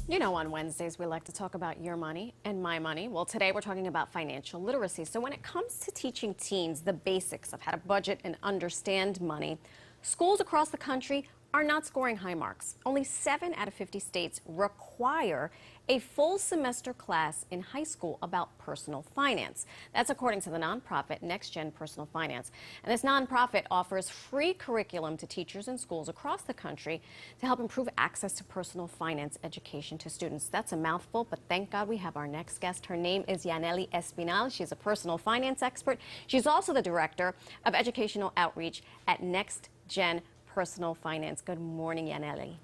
You know, on Wednesdays, we like to talk about your money and my money. Well, today we're talking about financial literacy. So when it comes to teaching teens the basics of how to budget and understand money, schools across the country are not scoring high marks. Only 7 out of 50 states require a full semester class in high school about personal finance. That's according to the nonprofit Next Gen Personal Finance. And this nonprofit offers free curriculum to teachers and schools across the country to help improve access to personal finance education to students. That's a mouthful, but thank God we have our next guest. Her name is Yanely Espinal. She's a personal finance expert. She's also the director of educational outreach at Next Gen Personal Finance. Good morning, Yanely.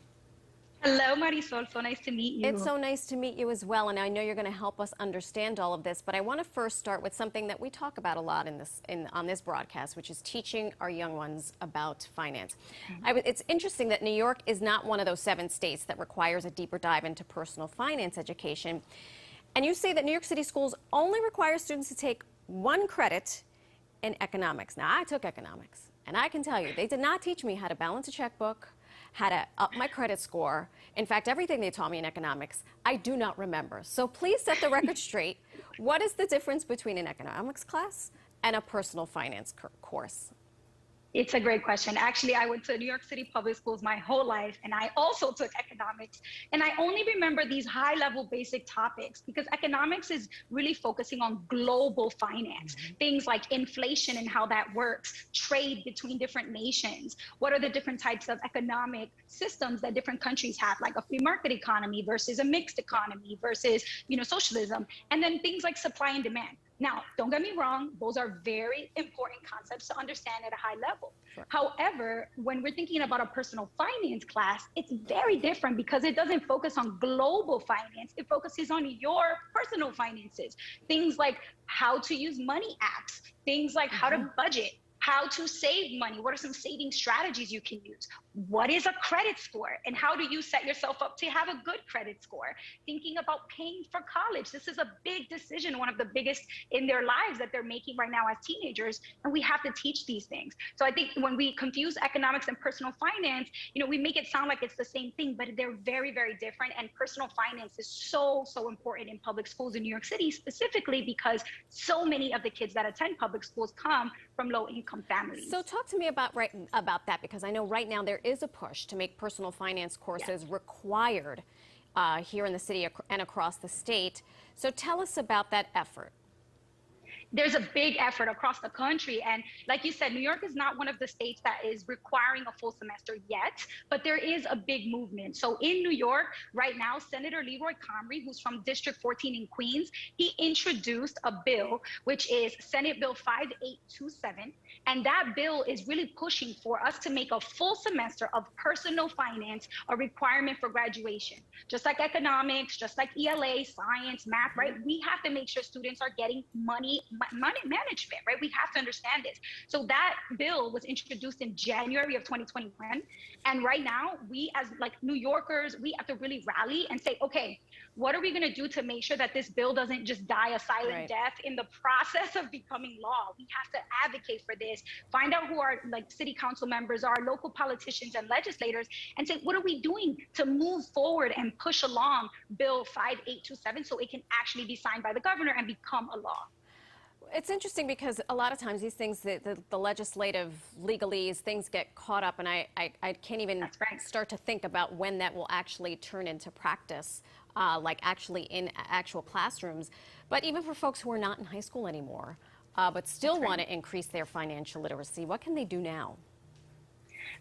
Hello, Marysol. So nice to meet you. It's so nice to meet you as well, and I know you're going to help us understand all of this, but I want to first start with something that we talk about a lot on this broadcast, which is teaching our young ones about finance. It's interesting that New York is not one of those 7 states that requires a deeper dive into personal finance education, and you say that New York City schools only require students to take 1 credit in economics. Now, I took economics, and I can tell you, they did not teach me how to balance a checkbook, how to up my credit score. In fact, everything they taught me in economics, I do not remember. So please set the record straight. What is the difference between an economics class and a personal finance course? It's a great question. Actually, I went to New York City public schools my whole life, and I also took economics. And I only remember these high-level basic topics because economics is really focusing on global finance, things like inflation and how that works, trade between different nations, what are the different types of economic systems that different countries have, like a free market economy versus a mixed economy versus, socialism, and then things like supply and demand. Now, don't get me wrong, those are very important concepts to understand at a high level. Sure. However, when we're thinking about a personal finance class, it's very different because it doesn't focus on global finance. It focuses on your personal finances. Things like how to use money apps, things like how to budget, how to save money, what are some saving strategies you can use, what is a credit score, and how do you set yourself up to have a good credit score, thinking about paying for college. This is a big decision, one of the biggest in their lives that they're making right now as teenagers, and we have to teach these things. So I think when we confuse economics and personal finance, we make it sound like it's the same thing, but they're very, very different, and personal finance is so important in public schools in New York City, specifically because so many of the kids that attend public schools come from low-income families. So talk to me about that, because I know right now there is a push to make personal finance courses required here in the city and across the state. So tell us about that effort. There's a big effort across the country. And like you said, New York is not one of the states that is requiring a full semester yet, but there is a big movement. So in New York right now, Senator Leroy Comrie, who's from District 14 in Queens, he introduced a bill, which is Senate Bill 5827. And that bill is really pushing for us to make a full semester of personal finance a requirement for graduation. Just like economics, just like ELA, science, math, right? We have to make sure students are getting money management, right? We have to understand this. So that bill was introduced in January of 2021. And right now, we as New Yorkers, we have to really rally and say, okay, what are we going to do to make sure that this bill doesn't just die a silent death in the process of becoming law? We have to advocate for this, find out who our city council members are, local politicians and legislators, and say, what are we doing to move forward and push along Bill 5827 so it can actually be signed by the governor and become a law? It's interesting because a lot of times these things, the legislative legalese, things get caught up, and I can't even start to think about when that will actually turn into practice, like actually in actual classrooms. But even for folks who are not in high school anymore, but still want to increase their financial literacy, what can they do now?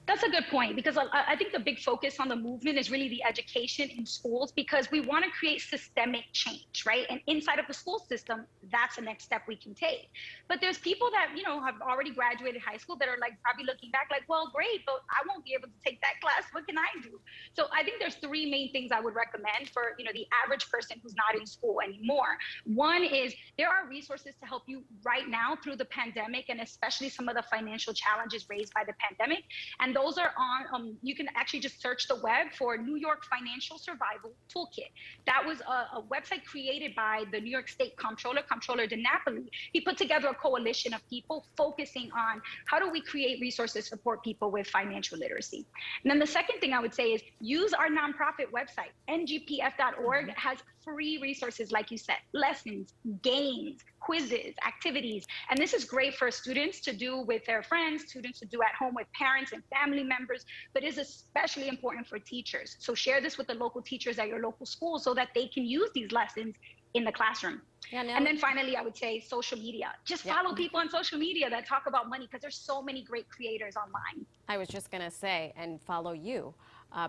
That's a good point, because I think the big focus on the movement is really the education in schools, because we want to create systemic change, right? And inside of the school system, that's the next step we can take. But there's people that, have already graduated high school that are probably looking back well, great, but I won't be able to take that class. What can I do? So I think there's 3 main things I would recommend for, the average person who's not in school anymore. One is there are resources to help you right now through the pandemic, and especially some of the financial challenges raised by the pandemic. And And those are on, you can actually just search the web for New York Financial Survival Toolkit. That was a website created by the New York State Comptroller, Comptroller DiNapoli. He put together a coalition of people focusing on how do we create resources to support people with financial literacy. And then the second thing I would say is use our nonprofit website. ngpf.org has free resources, like you said, lessons, games, quizzes, activities. And this is great for students to do with their friends, students to do at home with parents and family members, but is especially important for teachers. So share this with the local teachers at your local school so that they can use these lessons in the classroom. Yeah, no. And then finally, I would say social media. Just follow people on social media that talk about money, because there's so many great creators online. I was just going to say, and follow you,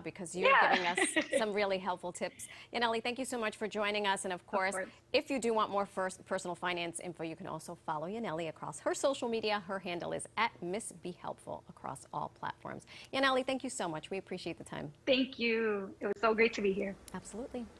because you're giving us some really helpful tips. Yanely, thank you so much for joining us. And of course, if you do want more personal finance info, you can also follow Yanely across her social media. Her handle is @MissBeHelpful across all platforms. Yanely, thank you so much. We appreciate the time. Thank you. It was so great to be here. Absolutely.